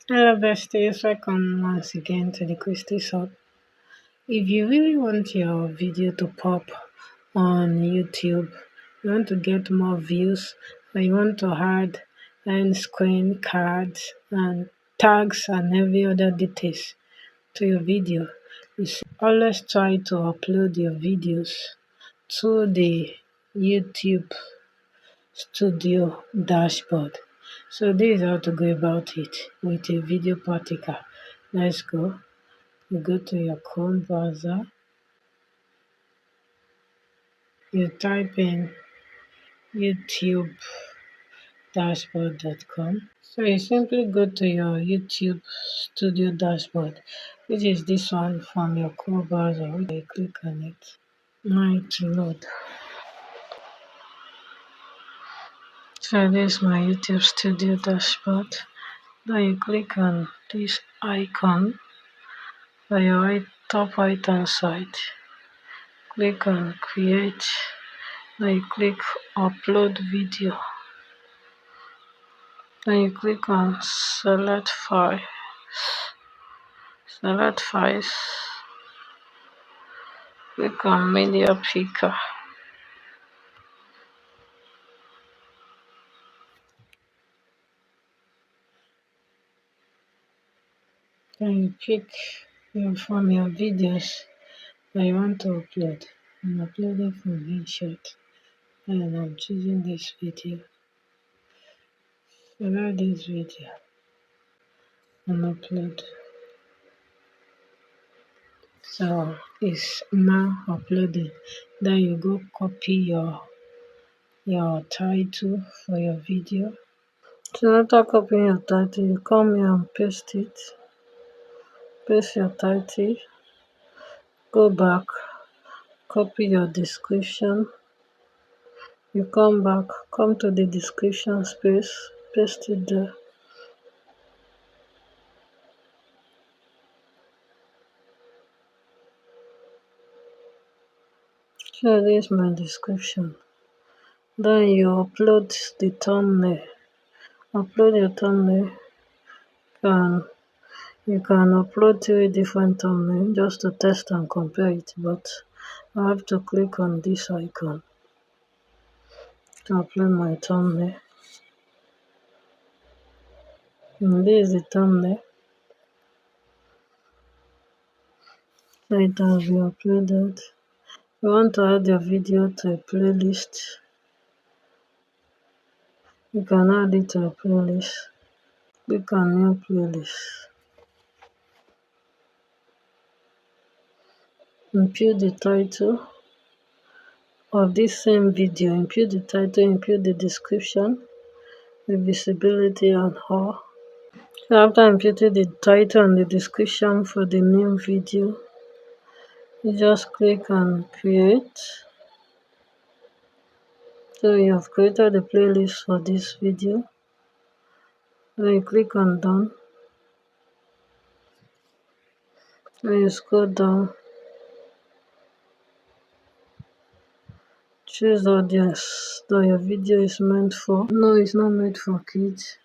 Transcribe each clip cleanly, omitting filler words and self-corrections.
Hello besties, welcome once again to the Christy Shop. If you really want your video to pop on YouTube, you want to get more views, or you want to add end screen cards and tags and every other details to your video, you should always try to upload your videos to the YouTube Studio dashboard. So this is how to go about it with a video particle. Let's go. You go to your Chrome browser, you type in youtube-dashboard.com. So you simply go to your YouTube Studio dashboard, which is this one from your Chrome browser. You click on it. Now it load. So this is my YouTube Studio dashboard. Then you click on this icon on your top right hand side. Click on create. Then you click upload video. Then you click on select file. Select files. Click on media picker. Then you pick from your videos that you want to upload. I'm uploading from InShot and I'm choosing this video. Select this video and upload. So it's now uploading. Then you go copy your title for your video. So after copying your title, you come here and paste it. Paste your title. Go back. Copy your description. You come back. Come to the description space. Paste it there. So this is my description. Then you upload the thumbnail. Upload your thumbnail. And you can upload 3 different thumbnails just to test and compare it, but I have to click on this icon to upload my thumbnail. And this is the thumbnail. So it has been uploaded. You want to add your video to a playlist, you can add it to a playlist. Click on new playlist. Input the title of this same video. Input the title, input the description, the visibility and all. So after inputting the title and the description for the new video, you just click on create. So you have created a playlist for this video. Then you click on done. Then you scroll down. Choose audience that your video is meant for. No, it's not meant for kids.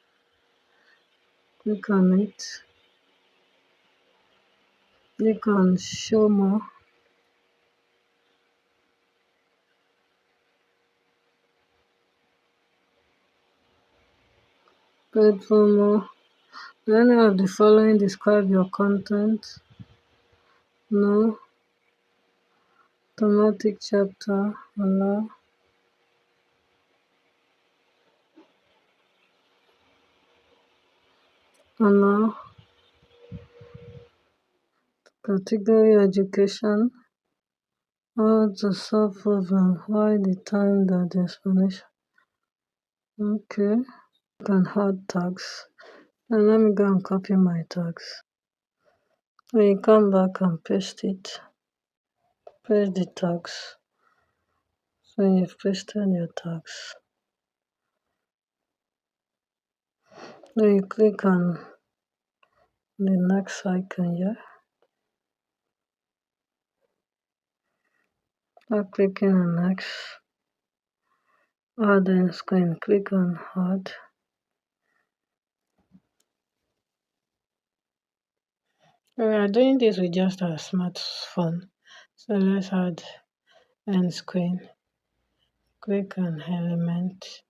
Click on it. Click on show more. Paid for more. Any of the following describe your content. No. Automatic chapter. Allow. Allow. Category education. How to solve problem. Why the time that the explanation. Okay. You can add tags. And let me go and copy my tags. When you come back and paste it. Paste the tags. So you've pasted your tags. Then you click on the next icon here. After clicking on next, add end screen. Click on add. We are doing this with just our smartphone. So let's add end screen. Click on element.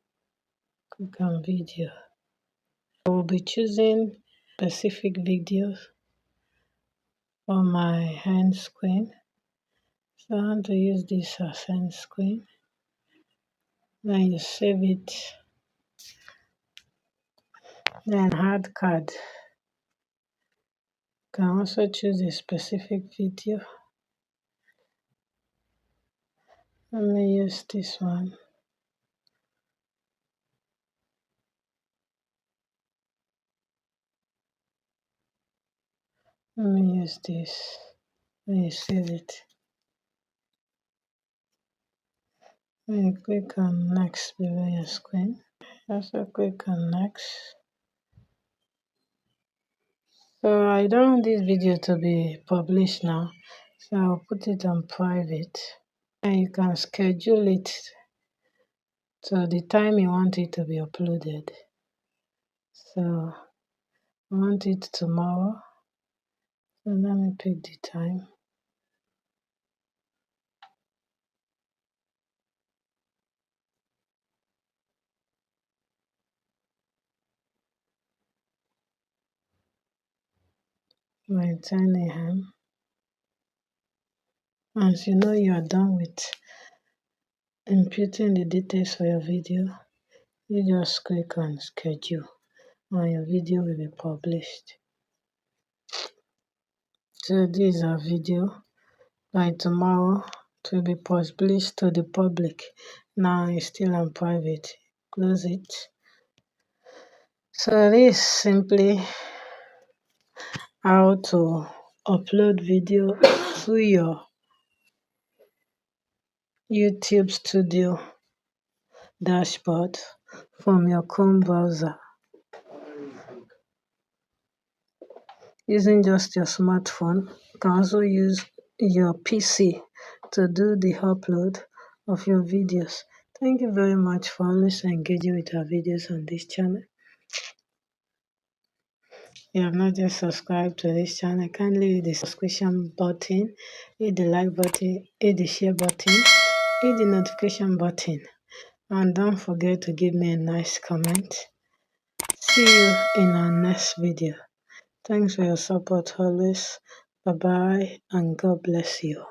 Click on video. I will be choosing specific videos for my end screen. So I want to use this as end screen. Then you save it. Then add card. You can also choose a specific video. Let me use this one. Let me use this. Then you save it. Then you click on next below your screen. Also click on next. So I don't want this video to be published now. So I'll put it on private. And you can schedule it to the time you want it to be uploaded. So I want it tomorrow. So let me pick the time. By 10 a.m. Once you know you are done with inputting the details for your video, you just click on schedule and your video will be published. So this is our video. By tomorrow it will be published to the public. Now it's still on private. Close it. So this is simply how to upload video to your YouTube Studio dashboard from your Chrome browser using just your smartphone. You can also use your PC to do the upload of your videos. Thank you very much for always engaging with our videos on this channel. If you have not yet subscribed to this channel, kindly hit the subscription button, hit the like button, hit the share button, hit the notification button, and don't forget to give me a nice comment. See you in our next video. Thanks for your support always. Bye bye and God bless you.